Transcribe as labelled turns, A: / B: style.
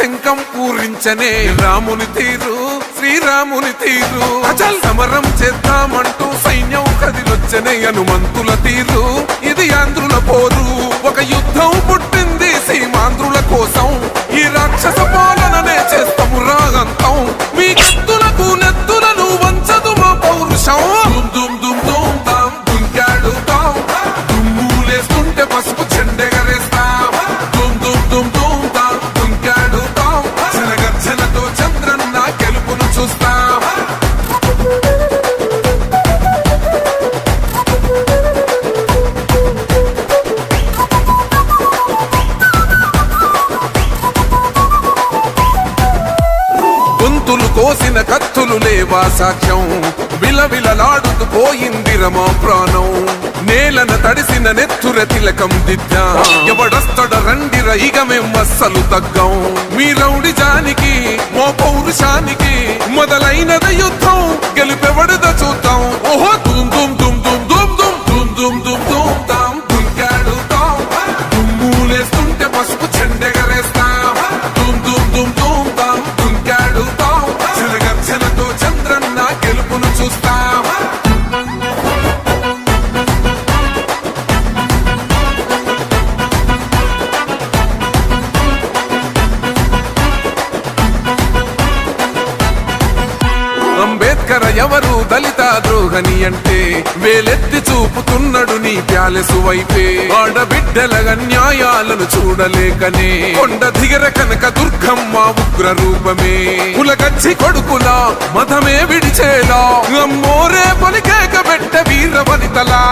A: శంఖం పూరించనే రాముని తీరు శ్రీరాముని తీరు అచల్ సమరం చేద్దామంటూ సైన్యం కదిలొచ్చనే హనుమంతుల తీరు ఇది ఆంధ్రుల పోరు ఒక యుద్ధం పుట్టింది సీమాంధ్రుల కోసం ఈ రాక్షస పాలననే చేస్తాము రాగంతం మీ కత్తులకు నెత్తులను వంచదు మా పౌరుషం దుమ్ దుమ్ దుమ్ తాం దుంకాడుతాం దుమ్ములేస్తుంటే పసుపు చెండెగరేస్తాం దుమ్ దుమ్ దుమ్ దుమ్ తాం దుంకాడుతాం జనగర్జనతో చంద్రన్న గెలుపును చూస్తాం గొంతులు కోసిన కత్తులు లేవా సాక్ష్యం విలవిలలాడుతూ పోయింది రమా ప్రాణం నేలన తడిసిన నెత్తుర తిలకం దిద్దా ఎవడొస్తడ రండిర ఇక మేం అస్సలు తగ్గం మీ రౌడి జానికి మో పౌరుషానికి మొదలైనద యుద్ధం గెలుపెవడద చూద్దాం ఓహో దుమ్ దుమ్ దుమ్ దుమ్ దుమ్ దుమ్ దుమ్ దుమ్ దుమ్ దుమ్ తాం దుంకాడుతాం దుమ్ములేస్తుంటే పసుపు చెండెగరేస్తాం దుమ్ దుమ్ దుమ్ దుమ్ తాం దుంకాడుతాం జనగర్జనతో చంద్రన్న గెలుపును చూస్తాం అంబేద్కర్ ఎవరు దళిత ద్రోహని అంటే వేలెత్తి చూపుతున్నాడు నీ ప్యాలెసు వైపే ఆడబిడ్డల న్యాయాలను చూడలేకనే కొండ దిగర కనక దుర్గమ్మ ఉగ్ర రూపమే కులగచ్చి కొడుకులా మతమే విడిచేలా అమ్మోరే పలికేక పెట్ట వీర వనితలా